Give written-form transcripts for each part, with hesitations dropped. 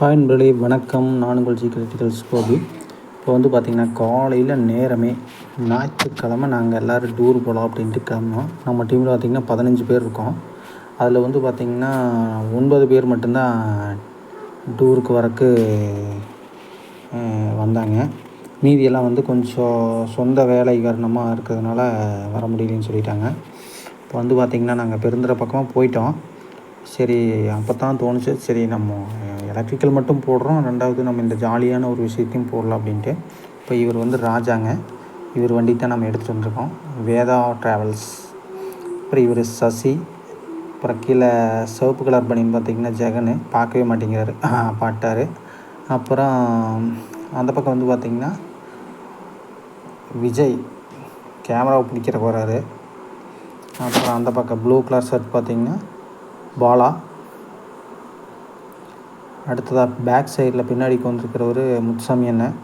Hi நண்பர்களே, வணக்கம். நான் உங்கள் கிரிட்டிக்கல்ஸ் கோபி. இப்போ வந்து பார்த்திங்கன்னா காலையில் நேரமே ஞாயிற்றுக்கிழமை நாங்கள் எல்லோரும் டூர் போகலாம் அப்படின்ட்டு கிளம்பினோம். நம்ம டீமில் பார்த்திங்கன்னா 15 பேர் இருக்கோம். அதில் வந்து பார்த்திங்கன்னா 9 பேர் மட்டும்தான் டூருக்கு வரக்கு வந்தாங்க. மீதியெல்லாம் வந்து கொஞ்சம் சொந்த வேலை காரணமாக இருக்கிறதுனால வர முடியலன்னு சொல்லிட்டாங்க. இப்போ வந்து பார்த்திங்கன்னா நாங்கள் பெருந்துறை பக்கமாக போயிட்டோம். சரி, அப்போ தான் தோணுச்சு, சரி நம்ம எலக்ட்ரிக்கல் மட்டும் போடுறோம், ரெண்டாவது நம்ம இந்த ஜாலியான ஒரு விஷயத்தையும் போடலாம் அப்படின்ட்டு. இப்போ இவர் வந்து ராஜாங்க, இவர் வண்டி தான் நம்ம எடுத்துகிட்டு வந்திருக்கோம், வேதா ட்ராவல்ஸ். அப்புறம் இவர் சசி, அப்புறம் கீழே சிவப்பு கலர் பனின்னு பார்த்திங்கன்னா ஜெகனு, பார்க்கவே மாட்டேங்கிறாரு, பாட்டார். அப்புறம் அந்த பக்கம் வந்து பார்த்திங்கன்னா விஜய் கேமராவை பிடிக்கிறக்கு வராரு. அப்புறம் அந்த பக்கம் ப்ளூ கலர் ஷர்ட் பார்த்திங்கன்னா பாலா. அடுத்ததாக பேக் சைடில் பின்னாடி வந்துருக்கிறவர் முத்துசாமி அண்ணன்.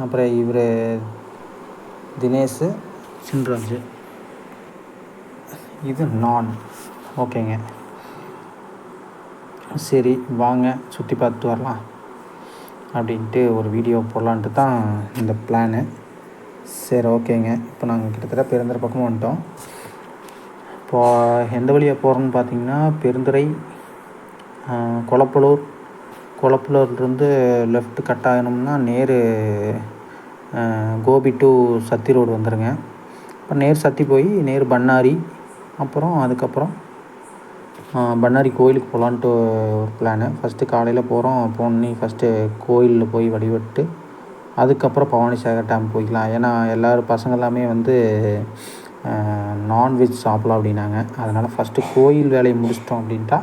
அப்புறம் இவர் தினேஷ் சின்ராஜ். இது நான். ஓகேங்க, சரி வாங்க சுற்றி பார்த்துட்டு வரலாம் அப்படின்ட்டு ஒரு வீடியோ போடலான்ட்டு தான் இந்த பிளானு. சரி ஓகேங்க, இப்போ நாங்கள் கிட்டத்தட்ட பெருந்துறை பக்கமாக வந்துட்டோம். இப்போது எந்த வழியாக போகிறோன்னு பார்த்திங்கன்னா பெருந்துறை, கொளப்பலூர்லேருந்து லெஃப்ட் கட் ஆகணும்னா நேரு கோபி டு சத்தி ரோடு வந்துடுங்க. அப்புறம் நேர் சத்தி போய் நேர் பண்ணாரி, அப்புறம் அதுக்கப்புறம் பண்ணாரி கோயிலுக்கு போகலான்ட்டு ஒரு பிளானு. ஃபஸ்ட்டு காலையில் போனோன்னே ஃபஸ்ட்டு கோயிலில் போய் வழிபட்டு அதுக்கப்புறம் பவானிசாகர் டேம் போய்க்கலாம். ஏன்னா எல்லோரும் பசங்க எல்லாமே வந்து நான்வெஜ் சாப்பிட்லாம் அப்படின்னாங்க. அதனால் ஃபஸ்ட்டு கோயில் வேலையை முடிச்சிட்டோம் அப்படின்ட்டா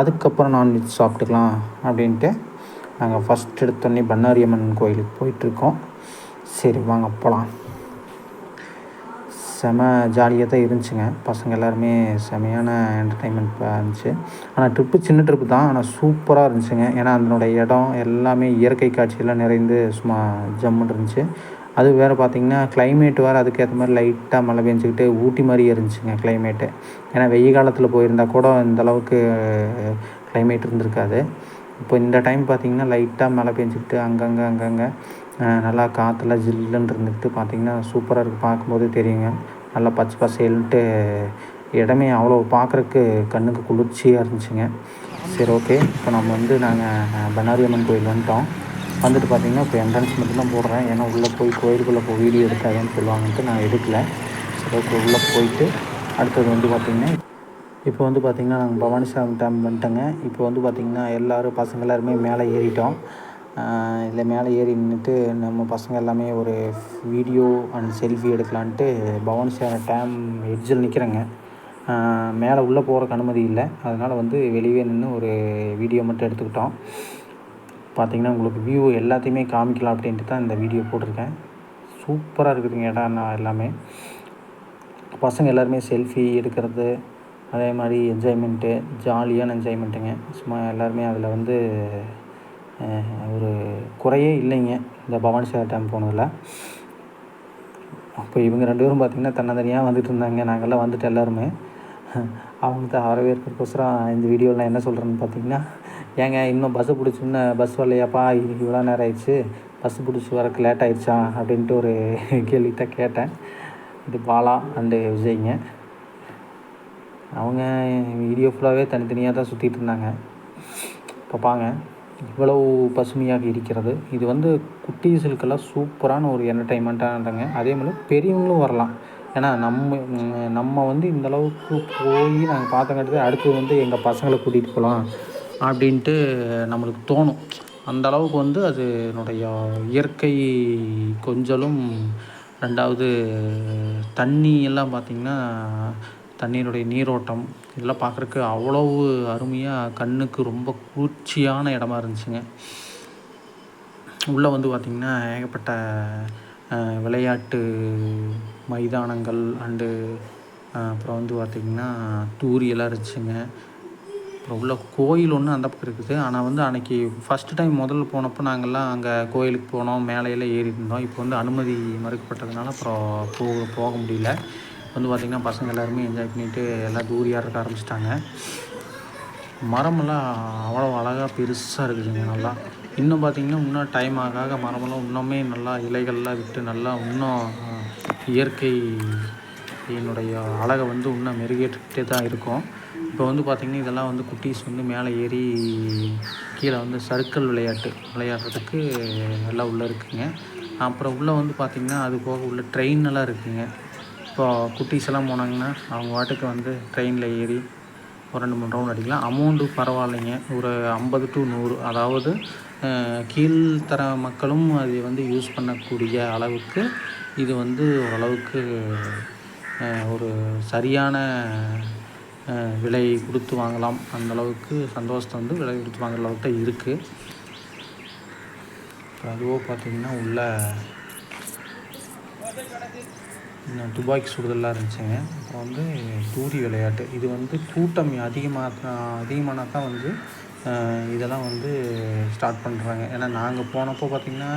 அதுக்கப்புறம் நான்வெஜ் சாப்பிட்டுக்கலாம் அப்படின்ட்டு நாங்கள் ஃபஸ்ட் எடுத்தோடனே பண்ணாரி அம்மன் கோயிலுக்கு போயிட்டுருக்கோம். சரி வாங்க போகலாம். செம ஜாலியாக தான் இருந்துச்சுங்க. பசங்க எல்லாருமே செமையான என்டர்டெயின்மெண்ட் இருந்துச்சு. ஆனால் சின்ன ட்ரிப்பு தான், ஆனால் சூப்பராக இருந்துச்சுங்க. ஏன்னா அதனுடைய இடம் எல்லாமே இயற்கை காட்சியெல்லாம் நிறைந்து சும்மா ஜம்முன்னு இருந்துச்சு. அது வேறு பார்த்திங்கன்னா கிளைமேட் வேறு அதுக்கேற்ற மாதிரி லைட்டாக மழை பெஞ்சிக்கிட்டு ஊட்டி மாதிரி இருந்துச்சுங்க கிளைமேட்டு. ஏன்னா வெயில் காலத்தில் போயிருந்தால் கூட இந்தளவுக்கு கிளைமேட் இருந்திருக்காது. இப்போ இந்த டைம் பார்த்திங்கன்னா லைட்டாக மழை பெஞ்சிக்கிட்டு அங்கங்கே நல்லா காற்றெல்லாம் ஜில்லுன்னு இருந்துக்கிட்டு பார்த்திங்கன்னா சூப்பராக இருக்குது. பார்க்கும்போது தெரியுங்க, நல்லா பச்சை பசேல்ன்ட்டு இடமே அவ்வளோ பார்க்குறக்கு கண்ணுக்கு குளிர்ச்சியாக இருந்துச்சுங்க. சரி ஓகே, இப்போ நம்ம வந்து நாங்கள் பண்ணாரி அம்மன் கோயில் வந்துட்டு பார்த்திங்கன்னா இப்போ என்ட்ரன்ஸ் மட்டும்தான் போடுறேன். ஏன்னா உள்ளே போய் கோயிலுக்குள்ளே வீடியோ எடுக்காதுன்னு சொல்லுவாங்கன்ட்டு நான் எடுக்கலை. சரி ஓகே, உள்ளே போயிட்டு அடுத்தது வந்து பார்த்திங்கன்னா இப்போ வந்து பார்த்திங்கன்னா நாங்கள் பவானிசாகர் டேம் வந்துட்டோங்க. இப்போ வந்து பார்த்திங்கன்னா எல்லோரும் பசங்க எல்லாருமே மேலே ஏறிட்டோம். இதில் மேலே ஏறி நின்றுட்டு நம்ம பசங்க எல்லாமே ஒரு வீடியோ அண்ட் செல்ஃபி எடுக்கலான்ட்டு பவானிசாகர் டேம் எட்ஜில் நிற்கிறேங்க. மேலே உள்ளே போகிறக்கு அனுமதி இல்லை, அதனால் வந்து வெளியே நின்று ஒரு வீடியோ மட்டும் எடுத்துக்கிட்டோம். பார்த்திங்கன்னா உங்களுக்கு வியூ எல்லாத்தையுமே காமிக்கலாம் அப்படின்ட்டு தான் இந்த வீடியோ போட்டிருக்கேன். சூப்பராக இருக்குதுங்க இடம் எல்லாமே. பசங்க எல்லாருமே செல்ஃபி எடுக்கிறது, அதே மாதிரி என்ஜாய்மெண்ட்டு, ஜாலியான என்ஜாய்மெண்ட்டுங்க. சும்மா எல்லாருமே அதில் வந்து ஒரு குறையே இல்லைங்க இந்த பவானிசாகர் டேம் போனதில். அப்போ இவங்க 2 பேரும் பார்த்திங்கன்னா தனித்தனியாக வந்துட்டு இருந்தாங்க. நாங்கள்லாம் வந்துட்டு எல்லாருமே அவங்களுக்கு வரவேற்கிறதுக்கோசரம் இந்த வீடியோவில் நான் என்ன சொல்கிறேன்னு பார்த்திங்கன்னா, ஏங்க இன்னும் பஸ் வரலையாப்பா, இவ்வளோ நேரம் ஆயிடுச்சு, பஸ் பிடிச்சி வரக்கு லேட் ஆகிடுச்சா அப்படின்ட்டு ஒரு கேள்விட்ட கேட்டேன். இது பாலா அண்டு விஜய்ங்க. அவங்க வீடியோ ஃபுல்லாகவே தனித்தனியாக தான் சுற்றிட்டு இருந்தாங்க. இப்போ பாங்க இவ்வளவு பசுமையாக இருக்கிறது. இது வந்து குட்டீஸுக்கெல்லாம் சூப்பரான ஒரு என்டர்டெயின்மெண்ட்டானதுங்க. அதே மாதிரி பெரியவங்களும் வரலாம். ஏன்னா நம்ம வந்து இந்தளவுக்கு போய் நாங்கள் பார்த்தங்காட்டி அடுத்து வந்து எங்கள் பசங்களை கூட்டிகிட்டு போகலாம் அப்படின்ட்டு நம்மளுக்கு தோணும். அந்தளவுக்கு வந்து அதனுடைய இயற்கை கொஞ்சலும், ரெண்டாவது தண்ணி எல்லாம் பார்த்திங்கன்னா தண்ணீருடைய நீரோட்டம் இதெல்லாம் பார்க்குறக்கு அவ்வளவு அருமையாக கண்ணுக்கு ரொம்ப குளிர்ச்சியான இடமா இருந்துச்சுங்க. உள்ளே வந்து பார்த்திங்கன்னா ஏகப்பட்ட விளையாட்டு மைதானங்கள் அண்டு அப்புறம் வந்து பார்த்திங்கன்னா தூரியெல்லாம் இருந்துச்சுங்க. அப்புறம் உள்ள கோயில் ஒன்று அந்த பக்கம் இருக்குது. ஆனால் வந்து அன்றைக்கி ஃபஸ்ட்டு டைம் முதல்ல போனப்போ நாங்கள்லாம் அங்கே கோயிலுக்கு போனோம், மேலையெல்லாம் ஏறி இருந்தோம். இப்போ வந்து அனுமதி மறுக்கப்பட்டதுனால அப்புறம் போக முடியல. வந்து பார்த்திங்கன்னா பசங்க எல்லாருமே என்ஜாய் பண்ணிவிட்டு எல்லாம் தூரியாக இருக்க ஆரம்பிச்சிட்டாங்க. மரமெல்லாம் அவ்வளோ அழகாக பெருசாக இருக்குதுங்க. நல்லா இன்னும் பார்த்திங்கன்னா இன்னும் டைம் ஆக ஆக மரமெல்லாம் இன்னுமே நல்லா இலைகள்லாம் விட்டு நல்லா இன்னும் இயற்கை என்னுடைய அழகை வந்து இன்னும் மெருகேற்றிக்கிட்டே தான் இருக்கும். இப்போ வந்து பார்த்திங்கன்னா இதெல்லாம் வந்து குட்டீஸ் வந்து மேலே ஏறி கீழே வந்து சர்க்கிள் விளையாடுறதுக்கு எல்லாம் உள்ளே இருக்குதுங்க. அப்புறம் உள்ளே வந்து பார்த்திங்கன்னா அது போக உள்ள ட்ரெயின் எல்லாம் இருக்குதுங்க. இப்போ குட்டீஸ் எல்லாம் போனாங்கன்னா அவங்க வாட்டுக்கு வந்து ட்ரெயினில் ஏறி ஒரு 2-3 ரவுண்ட் அடிக்கலாம். அமௌண்ட்டு பரவாயில்லைங்க, ஒரு 50 to 100. அதாவது கீழ்த்தர மக்களும் அதை வந்து யூஸ் பண்ணக்கூடிய அளவுக்கு இது வந்து ஓரளவுக்கு ஒரு சரியான விலை கொடுத்து வாங்கலாம். அந்தளவுக்கு சந்தோஷத்தை வந்து விலை கொடுத்து வாங்குற அளவுக்கு தான் இருக்குது. அதுவோ பார்த்திங்கன்னா உள்ள துப்பாக்கி சுடுதல்லாம் இருந்துச்சுங்க. அப்புறம் வந்து தூரி விளையாட்டு, இது வந்து கூட்டம் அதிகமானா தான் வந்து இதெல்லாம் வந்து ஸ்டார்ட் பண்ணுறாங்க. ஏன்னா நாங்கள் போனப்போ பார்த்திங்கன்னா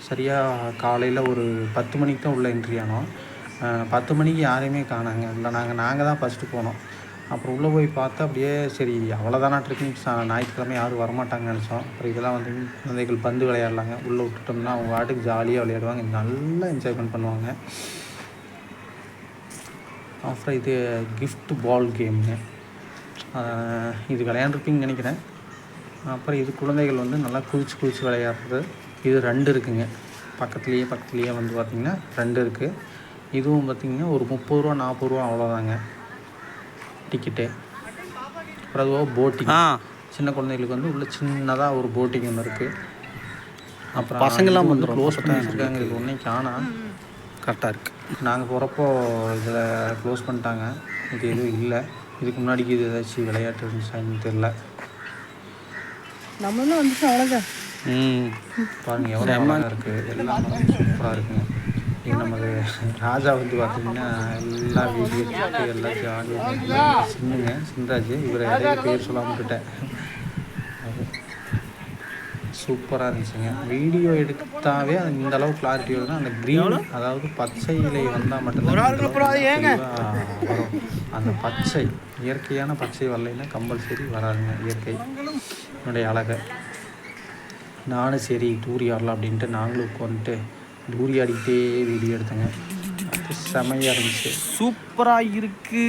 சரியாக காலையில் ஒரு 10 மணிக்கு தான் உள்ளே என்ட்ரி ஆனோம். 10 மணிக்கு யாரையுமே காணாங்க. இல்லை நாங்கள் தான் ஃபஸ்ட்டு போனோம். அப்புறம் உள்ளே போய் பார்த்தா அப்படியே சரி அவ்வளோதானாட்டிருக்கு, ஞாயிற்றுக்கிழமை யாரும் வரமாட்டாங்கன்னு நினச்சோம். அப்புறம் இதெல்லாம் வந்து குழந்தைகள் பந்து விளையாடலாங்க. உள்ளே விட்டுட்டோம்னா அவங்க வாட்டுக்கு ஜாலியாக விளையாடுவாங்க, நல்லா என்ஜாய்மெண்ட் பண்ணுவாங்க. அப்புறம் இது கிஃப்ட் பால் கேமுங்க, இது விளையாண்டுருப்பீங்கன்னு நினைக்கிறேன். அப்புறம் இது குழந்தைகள் வந்து நல்லா குதிச்சு விளையாடுறது. இது 2 இருக்குதுங்க, பக்கத்துலேயே வந்து பார்த்திங்கன்னா 2 இருக்குது. இதுவும் பார்த்திங்கன்னா ஒரு 30 ரூபா 40 ரூபா அவ்வளோதாங்க டிக்கெட்டு. அப்புறம் அதுவாக போட்டிங், சின்ன குழந்தைகளுக்கு வந்து உள்ள சின்னதாக ஒரு போட்டிங் ஒன்று இருக்குது. அப்புறம் பசங்கள்லாம் வந்து க்ளோஸ் பண்ணி வச்சுருக்காங்க, இது ஒன்றே காணோம். கரெக்டாக இருக்குது. நாங்கள் போகிறப்போ இதில் க்ளோஸ் பண்ணிட்டாங்க, இது எதுவும் இல்லை. இதுக்கு முன்னாடிக்கு இது ஏதாச்சும் விளையாட்டு இருந்துச்சான்னு தெரில. நம்மளும் வந்துச்சு அவ்வளோதான். பாருங்கள் எவ்வளோ அழகாக இருக்குது, எல்லாம் சூப்பராக இருக்குங்க. இது நமக்கு ராஜா வந்து பார்த்திங்கன்னா எல்லாம் வீடியோ எடுத்துட்டு எல்லாம் ஜாலியாக சின்ராஜ், இவர் இடையில பேர் சொல்லாமல் விட்டேன். சூப்பராக இருந்துச்சுங்க. வீடியோ எடுத்தாவே அது இந்தளவு கிளாரிட்டி வருதுன்னா அந்த க்ரீன், அதாவது பச்சை இலை வந்தால் மட்டும்தான் வரும். அந்த பச்சை இயற்கையான பச்சை வரலைன்னா கம்பல்சரி வராதுங்க இயற்கை என்னுடைய அழகை. நானும் சரி டூரி ஆடலாம் அப்படின்ட்டு நாங்களும் உட்காந்துட்டு டூரி ஆடிக்கிட்டே வீடியோ எடுத்தேங்க. அது செமையாக இருந்துச்சு, சூப்பராக இருக்குது.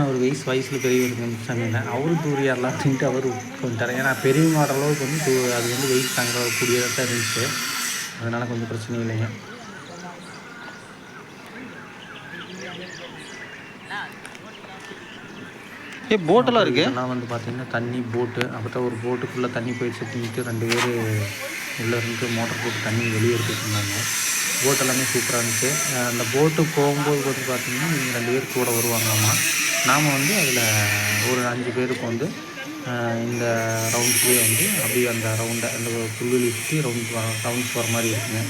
அவர் வயசில் பெரியவர் சமையல அவரும் டூரி ஆடலாம் அப்படின்ட்டு அவர் கொஞ்சம், ஏன்னா பெரியவங்க ஆடுற அளவுக்கு வந்து அது வந்து வெயிட் தாங்குற கூடியதாக தான் இருந்துச்சு. அதனால் கொஞ்சம் பிரச்சனை இல்லைங்க. போட்டெல்லாம் இருக்குது. இதெல்லாம் வந்து பார்த்திங்கன்னா தண்ணி போட்டு, அப்போ ஒரு போட்டுக்குள்ளே தண்ணி போயிடுச்சு தூக்கிட்டு 2 பேர் உள்ளே இருந்து மோட்டர் போட்டு தண்ணி வெளியே எடுத்து சொன்னாங்க. போட் எல்லாமே சூப்பராக இருந்துச்சு. அந்த போட்டு போகும்போது வந்து பார்த்திங்கன்னா நீங்கள் 2 பேர் கூட வருவாங்களாமா. நாம் வந்து அதில் ஒரு 5 பேருக்கு வந்து இந்த ரவுண்ட்ஸ்லேயே வந்து அப்படியே அந்த ரவுண்டை அந்த புல்வெளி சுற்றி ரவுண்ட்ஸ் போகிற மாதிரி இருக்குங்க.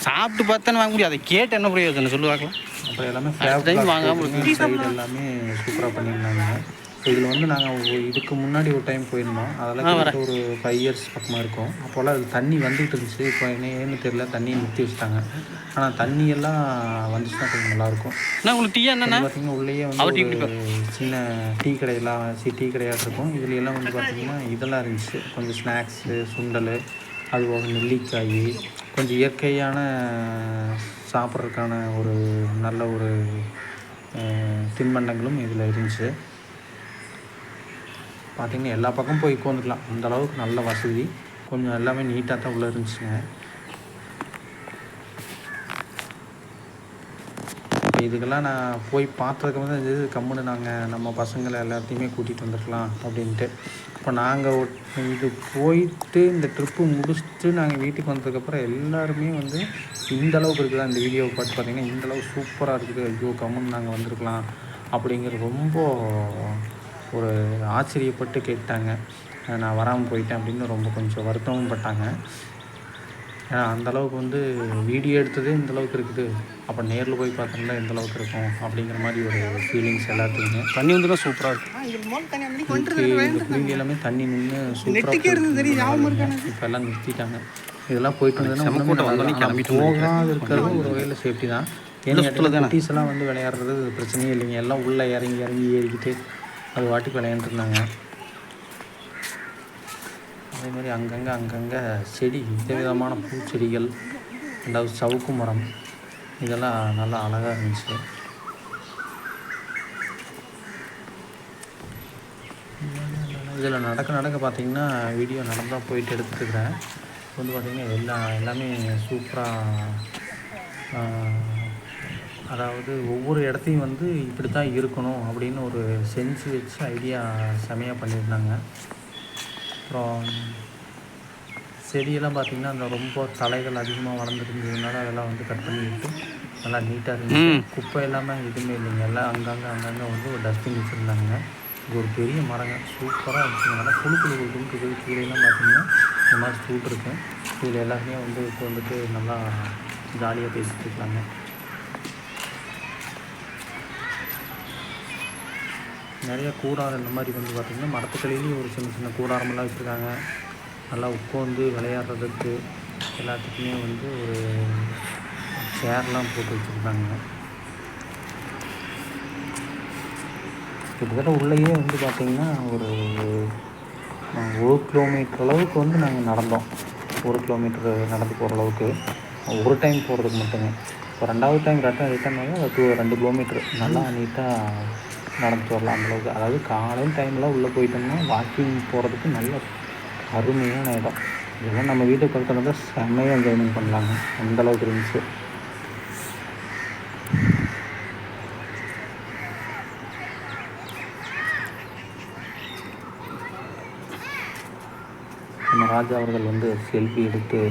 சாப்பிட்டு பார்த்தானே வாங்க முடியும், அதை கேட்டு என்ன பிரயோஜனம் சொல்லுவாங்களா. அப்புறம் எல்லாமே சைடு எல்லாமே சூப்பராக பண்ணியிருந்தாங்க. இதில் வந்து நாங்கள் இதுக்கு முன்னாடி ஒரு டைம் போயிருந்தோம், அதெல்லாம் ஒரு 5 years பக்கமாக இருக்கும். அப்போல்லாம் அது தண்ணி வந்துகிட்டு இருந்துச்சு. இப்போ ஏன்னு தெரியல, தண்ணியை நிறுத்தி வச்சுட்டாங்க. ஆனால் தண்ணியெல்லாம் வந்துச்சுன்னா கொஞ்சம் நல்லாயிருக்கும். உங்களுக்கு டீ என்ன பார்த்திங்கன்னா உள்ளேயே வந்து சின்ன டீ கடையாக இருக்கும். இதுலையெல்லாம் வந்து பார்த்திங்கன்னா இதெல்லாம் இருந்துச்சு, கொஞ்சம் ஸ்நாக்ஸு, சுண்டல், அதுபோக நெல்லிக்காய், கொஞ்சம் இயற்கையான சாப்பிட்றதுக்கான ஒரு நல்ல ஒரு தின்பண்டங்களும் இதில் இருந்துச்சு. பார்த்திங்கன்னா எல்லா பக்கமும் போய் உட்காந்துக்கலாம், அந்தளவுக்கு நல்ல வசதி. கொஞ்சம் எல்லாமே நீட்டாக தான் உள்ளே இருந்துச்சுங்க. இதுக்கெல்லாம் நான் போய் பார்த்ததுக்கு வந்து இது கம்முன்னு நம்ம பசங்களை எல்லாத்தையுமே கூட்டிகிட்டு வந்துருக்கலாம் அப்படின்ட்டு. இப்போ நாங்கள் இது போயிட்டு இந்த ட்ரிப்பு முடிச்சுட்டு நாங்கள் வீட்டுக்கு வந்ததுக்கப்புறம் எல்லாருமே வந்து இந்தளவுக்கு இருக்குதா இந்த வீடியோவை பார்த்து பார்த்திங்கன்னா இந்தளவு சூப்பராக இருக்குது, ஐயோ கம்முன்னு நாங்கள் வந்திருக்கலாம் அப்படிங்கிறது ரொம்ப ஒரு ஆச்சரியப்பட்டு கேட்டாங்க. நான் வராமல் போயிட்டேன் அப்படின்னு ரொம்ப கொஞ்சம் வருத்தமும் பட்டாங்க. ஏன்னா அந்தளவுக்கு வந்து வீடியோ எடுத்ததே இந்தளவுக்கு இருக்குது, அப்போ நேரில் போய் பார்த்தோம்னா எந்தளவுக்கு இருக்கும் அப்படிங்கிற மாதிரி ஒரு ஃபீலிங்ஸ் எல்லாத்துக்குமே. தண்ணி வந்து சூப்பராக இருக்குது. எல்லாமே தண்ணி நின்று சூப்பராக இப்போ எல்லாம் நிறுத்திட்டாங்க. இதெல்லாம் போயிட்டு வந்ததுன்னா போகாது இருக்கிறது ஒரு வகையில் சேஃப்டி தான். ஏன்னு சுற்றுல கேட்டிங்கன்னா தானே? குட்டீஸ் எல்லாம் வந்து விளையாடுறது பிரச்சனையே இல்லைங்க. எல்லாம் உள்ளே இறங்கி இறங்கி ஏறிக்கிட்டு அது வாட்டுக்கு விளையாண்டுருந்தாங்க. அதே மாதிரி அங்கங்கே செடி விதவிதமான பூச்செடிகள், ரெண்டாவது சவுக்கு மரம், இதெல்லாம் நல்லா அழகாக இருந்துச்சு. இதில் நடக்க பார்த்திங்கன்னா வீடியோ நடந்தால் போயிட்டு எடுத்துக்கிறேன். வந்து பார்த்திங்கன்னா எல்லாமே சூப்பராக, அதாவது ஒவ்வொரு இடத்தையும் வந்து இப்படி தான் இருக்கணும் அப்படின்னு ஒரு செஞ்சு வச்சு ஐடியா செமையாக பண்ணியிருந்தாங்க. அப்புறம் செடியெல்லாம் பார்த்திங்கன்னா அந்த ரொம்ப தலைகள் அதிகமாக வளர்ந்துருந்ததுனால அதெல்லாம் வந்து கட் பண்ணி விட்டு நல்லா நீட்டாக இருந்துச்சு. குப்பை இல்லாமல் எதுவுமே இல்லைங்க. எல்லாம் அங்கங்கே வந்து ஒரு டஸ்ட்பின் வச்சுருந்தாங்க. இது ஒரு பெரிய மரங்க, சூப்பராக இருந்துச்சு. நல்லா குழு இருக்குது. கீழேலாம் பார்த்திங்கன்னா இந்த மாதிரி ஸ்டூல் இருக்குது. இதில் எல்லாருமே வந்து இப்போ வந்துட்டு நல்லா ஜாலியாக பேசிகிட்டு இருக்காங்க. நிறைய கூடாரம் இந்த மாதிரி வந்து பார்த்திங்கன்னா மரத்துக்கடியிலையும் ஒரு சின்ன சின்ன கூடாரமெல்லாம் வச்சுருக்காங்க. நல்லா உட்காந்து விளையாடுறதுக்கு எல்லாத்துக்குமே வந்து ஒரு சேர்லாம் போட்டு வச்சுருக்காங்க. கிட்டத்தட்ட உள்ளேயே வந்து பார்த்திங்கன்னா ஒரு 1 கிலோமீட்டர் அளவுக்கு வந்து நாங்கள் நடந்தோம். 1 கிலோமீட்டர் நடந்து போகிற அளவுக்கு ஒரு டைம் போகிறதுக்கு மட்டுங்க. இப்போ 2வது டைம் ரிட்டன் அது 2 கிலோமீட்டர் நல்லா நீட்டாக நடந்துட்டு வரலாம் அந்தளவுக்கு. அதாவது காலையில் டைமில் உள்ளே போயிட்டோம்னா வாக்கிங் போகிறதுக்கு நல்ல அருமையான இடம். இதெல்லாம் நம்ம வீட்டு பக்கத்தில் தான் செம்மையாக என்ஜாய்மெண்ட் பண்ணலாங்க, அந்தளவுக்கு இருந்துச்சு. நம்ம ராஜா அவர்கள் வந்து செல்ஃபி எடுத்து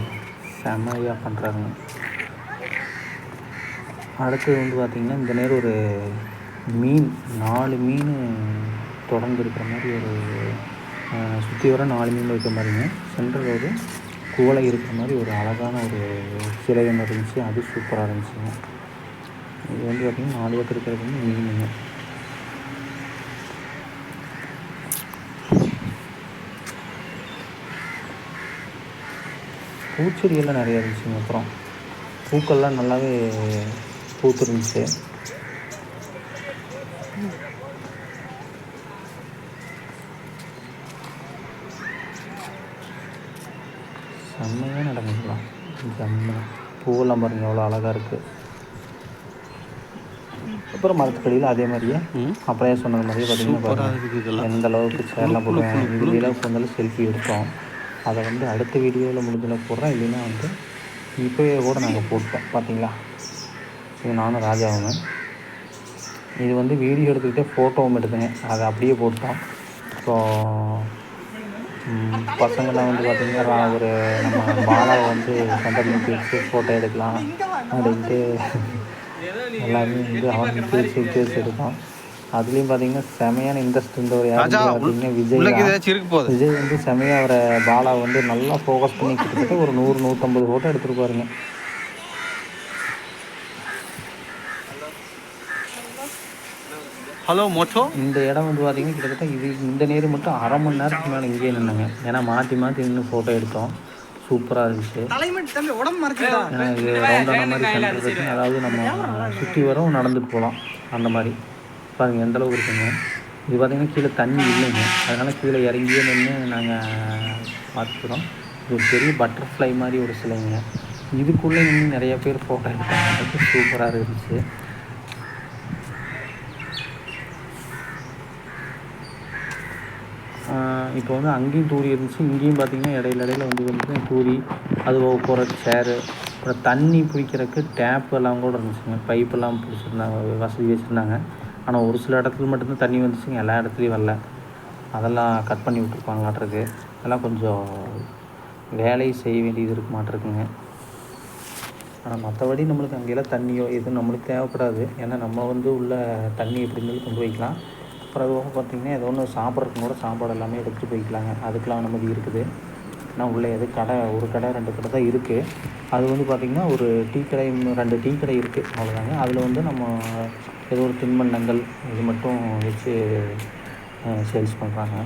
செம்மையாக பண்ணுறாங்க. அடுத்து வந்து பார்த்திங்கன்னா இந்த நேரம் ஒரு மீன் 4 மீன் தொடர்ந்து இருக்கிற மாதிரி ஒரு சுற்றி வர 4 மீன் இருக்கிற மாதிரிங்க. சென்டரில் ஒரு குவளை இருக்கிற மாதிரி ஒரு அழகான ஒரு சிலை ஒன்று இருந்துச்சு. அது சூப்பராக இருந்துச்சுங்க. இது வந்து பார்த்திங்கன்னா 4 ஏக்கர் இருக்கிறது வந்து மீனுங்க. பூச்செடியெல்லாம் நிறையா இருந்துச்சுங்க. அப்புறம் பூக்கள்லாம் நல்லாவே பூத்துருந்துச்சு. செம்மையாக நடந்துக்கலாம். செம்மையாக பூவெல்லாம் பாருங்கள் எவ்வளோ அழகாக இருக்குது. அப்புறம் மரத்துக்கடியில் அதே மாதிரியே அப்படியே சொன்னது மாதிரியே பார்த்திங்கன்னா எந்த அளவுக்கு சேர்லாம் போடுவேன். இதுலாம் கொஞ்சம் செல்ஃபி எடுத்தோம். அதை வந்து அடுத்த வீடியோவில் முடிஞ்சளவு போடுறேன். இல்லைன்னா வந்து இப்போவே கூட நாங்கள் போட்டோம். பார்த்தீங்களா, இது நானும் ராஜாவும். இது வந்து வீடியோ எடுத்துக்கிட்டே ஃபோட்டோவும் எடுத்தேங்க. அதை அப்படியே போட்டோம். ஸோ பசங்கள்லாம் வந்து பார்த்திங்கன்னா ஒரு நம்ம பாலாவை வந்து கண்டக்ட் வச்சு ஃபோட்டோ எடுக்கலாம் அப்படின்ட்டு எல்லாருமே வந்து அவங்க பேசி எடுத்தோம். அதுலேயும் பார்த்திங்கன்னா செமையான இன்ட்ரெஸ்ட் இருந்தவர் யாருன்னு பார்த்திங்கன்னா விஜய் வந்து செமையாக அவரை பாலா வந்து நல்லா ஃபோக்கஸ் பண்ணி கிட்டத்தட்ட ஒரு 100-150 ஃபோட்டோ எடுத்துருப்பாருங்க. Hello Moto. இந்த இடம் வந்து பார்த்திங்கன்னா கிட்டத்தட்ட இந்த நேரம் மட்டும் 1/2 மணி நேரத்துக்கு மேலே இங்கேயே நின்றுங்க. ஏன்னா மாற்றி நின்று ஃபோட்டோ எடுத்தோம். சூப்பராக இருந்துச்சு. ஏன்னா இது ரவுண்டான மாதிரி சென்டர் இருக்குங்க. அதாவது நம்ம சுற்றி வரோம் நடந்துட்டு போகலாம் அந்த மாதிரி. பாருங்கள் எந்தளவு இருக்குங்க. இது பார்த்திங்கன்னா கீழே தண்ணி இல்லைங்க. அதனால் கீழே இறங்கியே நின்று நாங்கள் பார்த்துக்கிறோம். இது ஒரு பெரிய பட்டர்ஃப்ளை மாதிரி ஒரு சிலைங்க. இதுக்குள்ளே நின்று நிறைய பேர் ஃபோட்டோ எடுத்தாங்க. அது சூப்பராக இருந்துச்சு. இப்போ வந்து அங்கேயும் தூரி இருந்துச்சு. இங்கேயும் பார்த்திங்கன்னா இடையில வந்து தூரி அது போகிற சேரு, அப்புறம் தண்ணி பிடிக்கிறதுக்கு டேப் எல்லாம் கூட இருந்துச்சுங்க. பைப்பெல்லாம் பிடிச்சிருந்தாங்க, வசதி வச்சுருந்தாங்க. ஆனால் ஒரு சில இடத்துல மட்டும்தான் தண்ணி வந்துச்சுங்க, எல்லா இடத்துலையும் வரல. அதெல்லாம் கட் பண்ணி விட்ருப்பாங்களாட்ருக்கு. அதெல்லாம் கொஞ்சம் வேலை செய்ய வேண்டியது இருக்கு மாட்டிருக்குங்க. ஆனால் மற்றபடி நம்மளுக்கு அங்கெல்லாம் தண்ணியோ எதுவும் நம்மளுக்கு தேவைப்படாது. ஏன்னா நம்ம வந்து உள்ள தண்ணி எப்படி இருந்தாலும் கொண்டு போய்க்கலாம். அப்புறம் அது போக பார்த்திங்கன்னா ஏதோ ஒன்று சாப்பிட்றதுக்கு கூட சாப்பாடு எல்லாமே எடுத்துகிட்டு போய்க்கலாங்க. அதுக்கெலாம் அனுமதி இருக்குது. ஆனால் உள்ளே எது கடை 1 கடை 2 கடை தான் இருக்குது. அது வந்து பார்த்திங்கன்னா ஒரு டீ கடை 2 டீ கடை இருக்குது, அவ்வளோதாங்க. அதில் வந்து நம்ம ஏதோ ஒரு தின்பண்டங்கள் இது மட்டும் வச்சு சேல்ஸ் பண்ணுறாங்க.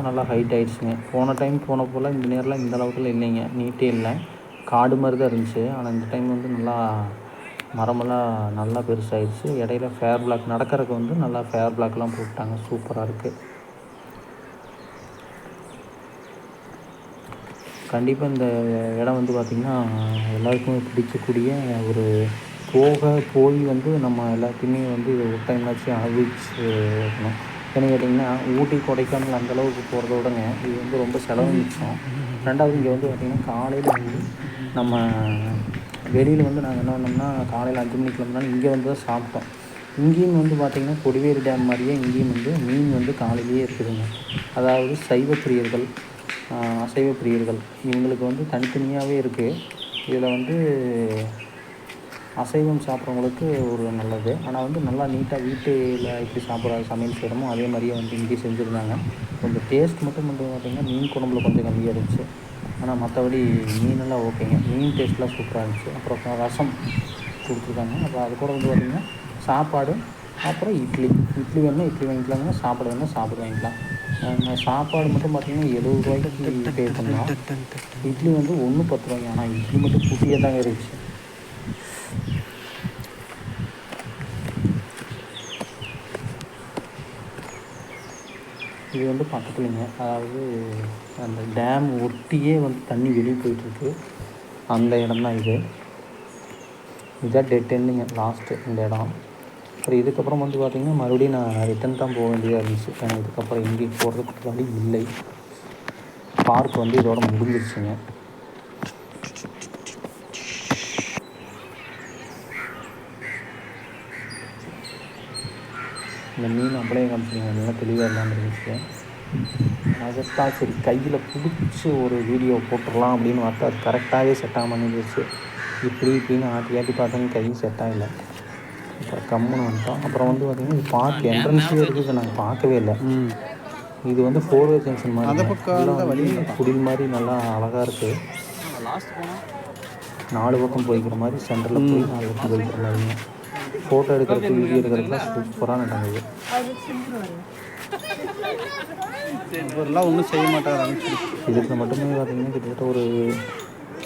தான் நல்லா ஹைட் ஆகிடுச்சுங்க. போன டைம் போனப்போல் இந்த நேரில் இந்த அளவுக்குலாம் இல்லைங்க, நீட்டே இல்லை, காடு மாதிரி தான் இருந்துச்சு. ஆனால் இந்த டைம் வந்து நல்லா மரமெல்லாம் நல்லா பெருசாகிடுச்சு. இடையில ஃபேர் பிளாக் நடக்கிறதுக்கு வந்து நல்லா ஃபேர் பிளாக்லாம் போட்டாங்க, சூப்பராக இருக்குது. கண்டிப்பாக இந்த இடம் வந்து பார்த்திங்கன்னா எல்லாருக்குமே பிடிக்கக்கூடிய ஒரு போய் வந்து நம்ம எல்லாத்தையுமே வந்து ஒரு டைம்னாச்சும் அனுபவிச்சு இருக்கணும். ஏன்னு கேட்டிங்கன்னா ஊட்டி கொடைக்கானல் அந்தளவுக்கு போகிறத விடங்க இது வந்து ரொம்ப செலவு மிச்சம். ரெண்டாவது இங்கே வந்து பார்த்திங்கன்னா காலையில் வந்து நம்ம வெளியில் வந்து நாங்கள் என்ன பண்ணோம்னா காலையில் 5 மணிக்கு கிளம்புனாலும் இங்கே வந்து தான் சாப்பிட்டோம். இங்கேயும் வந்து பார்த்திங்கன்னா கொடிவேரி டேம் மாதிரியே இங்கேயும் வந்து மீன் வந்து காலையிலேயே இருக்குதுங்க. அதாவது சைவ பிரியர்கள், அசைவ பிரியர்கள் இவங்களுக்கு வந்து தனித்தனியாகவே இருக்குது. இதில் வந்து அசைவம் சாப்பிட்றவங்களுக்கு ஒரு நல்லது. ஆனால் வந்து நல்லா நீட்டாக வீட்டில் எப்படி சமையல் செய்கிறோமோ அதே மாதிரியே வந்து இங்கேயும் செஞ்சுருந்தாங்க. கொஞ்சம் டேஸ்ட் மட்டும் வந்து பார்த்திங்கன்னா மீன் குழம்புல கொஞ்சம் கம்மியாக இருந்துச்சு. ஆனால் மற்றபடி மீனெல்லாம் ஓகேங்க. மீன் டேஸ்ட்லாம் சூப்பராக இருந்துச்சு. அப்புறம் ரசம் கொடுத்துருக்காங்க. அப்புறம் அது கூட வந்து பார்த்திங்கன்னா சாப்பாடு, அப்புறம் இட்லி வேணுன்னா இட்லி வாங்கிக்கலாங்க, சாப்பாடு வேணுன்னா சாப்பாடு வாங்கிக்கலாம். சாப்பாடு மட்டும் பார்த்திங்கன்னா 70 ரூபாய்க்கு பே பண்ணலாம். இட்லி வந்து ஒன்று 10 ரூபாய்ங்க. ஆனால் இட்லி மட்டும் குட்டியாக தாங்க இருந்துச்சு. இது வந்து பக்கத்துலேங்க, அதாவது அந்த டேம் ஒட்டியே வந்து தண்ணி வெளியே போயிட்டுருக்கு, அந்த இடம் தான் இது. இதுதான் டெட் எண்டுங்க, லாஸ்ட்டு இந்த இடம். அப்புறம் இதுக்கப்புறம் வந்து பார்த்திங்கன்னா மறுபடியும் நான் ரிட்டன் தான் போக வேண்டியதாக இருந்துச்சு. ஏன்னா இதுக்கப்புறம் எங்கேயும் போகிறதுக்கு வழி இல்லை. பார்க் வந்து இதோட முடிஞ்சிருச்சுங்க. இந்த மீன் அப்படியே காமிச்சிங்க, நல்லா தெளிவாக இல்லாமல் இருந்துச்சு. அதைத்தான் சரி கையில் பிடிச்சி ஒரு வீடியோ போட்டுடலாம் அப்படின்னு பார்த்தா அது கரெக்டாகவே செட் ஆகாமல் இருந்துச்சு. இப்படின்னு ஆட்டி பார்த்தோங்க, கையும் செட் ஆகலை. அப்புறம் கம்முன்னு வந்துட்டோம். அப்புறம் வந்து பார்த்திங்கன்னா இது பார்க் என்ட்ரன்ஸே இருக்குது, நாங்கள் பார்க்கவே இல்லை. இது வந்து 4-வே ஜங்ஷன் மாதிரி குடில் மாதிரி நல்லா அழகாக இருக்குது. 4 பக்கம் போய்க்கிற மாதிரி, சென்டரில் போய் 4 பக்கம் போய்க்கிற மாதிரிங்க. ஃபோட்டோ எடுக்கிறதுக்கு வீடியோ எடுக்கிறதுக்குலாம் சூப்பராக நடந்தது. இவரெல்லாம் ஒன்றும் செய்ய மாட்டாங்க. இதுக்கு மட்டுமே பார்த்திங்கன்னா கிட்டத்தட்ட ஒரு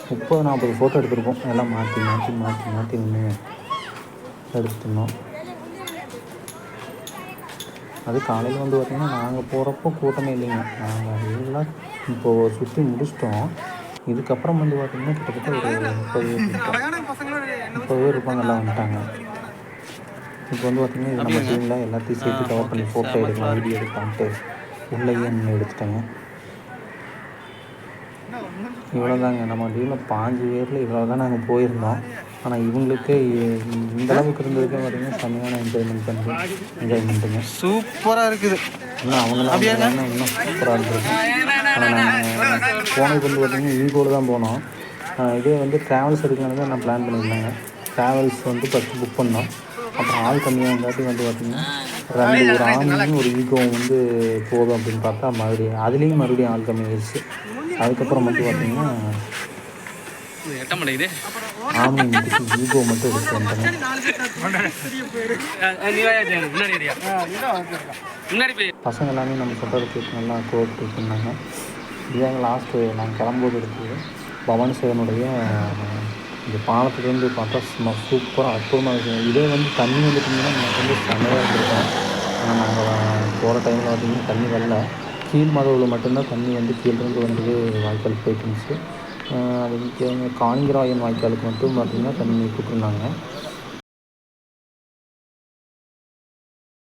30-40 ஃபோட்டோ எடுத்திருக்கோம். எல்லாம் மாற்றி நின்று எடுத்துருந்தோம். அது காலையில் வந்து பார்த்திங்கன்னா நாங்கள் போகிறப்போ கூட்டமே இல்லைங்க. நாங்கள் எல்லாம் இப்போது சுற்றி முடிச்சிட்டோம். இதுக்கப்புறம் வந்து பார்த்திங்கன்னா கிட்டத்தட்ட ஒரு 30 பேர் இருப்பாங்க, எல்லாம் வந்துட்டாங்க. இப்போ வந்து பார்த்திங்கன்னா இது நம்ம டீமில் எல்லாத்தையும் சேர்த்து கவர் பண்ணி ஃபோட்டோ எடுக்கலாம், வீடியோ எடுக்கலான்ட்டு உள்ளேயே நின்று எடுத்துட்டேங்க. இவ்வளோ தாங்க நம்ம டீமில் 5 பேரில் இவ்வளோ தான் நாங்கள் போயிருந்தோம். ஆனால் இவங்களுக்கு இந்த அளவுக்கு இருந்ததுக்கே பார்த்திங்கன்னா செம்மையான என்ஜாய்மெண்ட்டுங்க. சூப்பராக இருக்குது. இன்னும் அவங்களாம் இன்னும் சூப்பராக இருந்துருக்கு. ஆனால் நாங்கள் போனது வந்து பார்த்திங்கன்னா ஈகோவில் தான் போனோம். இதே வந்து ட்ராவல்ஸ் எடுக்கலான்னு தான் நான் பிளான் பண்ணியிருந்தேங்க. ட்ராவல்ஸ் வந்து ஃபஸ்ட்டு புக் பண்ணோம். அப்புறம் ஆள் கம்மியாக இருந்தாட்டி வந்து பார்த்திங்கன்னா ஒரு ஆமியும் ஒரு ஈகோவும் வந்து போதும் அப்படின்னு பார்த்தா அதுலேயும் மறுபடியும் ஆள் கம்மியாகிடுச்சு. அதுக்கப்புறம் வந்து பார்த்திங்கன்னா ஆமி ஈகோ மட்டும் எடுத்து வந்துட்டேங்க. பசங்க எல்லாமே நம்ம சொல்கிறதுக்கு நல்லா கோஆப்ரேட் பண்ணாங்க. இதுதாங்க லாஸ்ட்டு நாங்கள் கிளம்போது எடுத்தது. பவானி சேகனுடைய இந்த பாலத்துலேருந்து பார்த்தா சும்மா சூப்பராக அற்புதமாக இருக்குது. இதே வந்து தண்ணி வந்துட்டிங்கன்னா நமக்கு வந்து செம்மையாக இருந்திருக்கோம். ஆனால் நாங்கள் போகிற டைமில் பார்த்திங்கன்னா தண்ணி வரல. கீழ் மதவில் மட்டும்தான் தண்ணி வந்து கீழிருந்து வந்து வாய்க்காலுக்கு போயிட்டு இருந்துச்சு. அது காணிகராயன் வாய்க்காலுக்கு மட்டும் பார்த்திங்கன்னா தண்ணி விட்டுருந்தாங்க.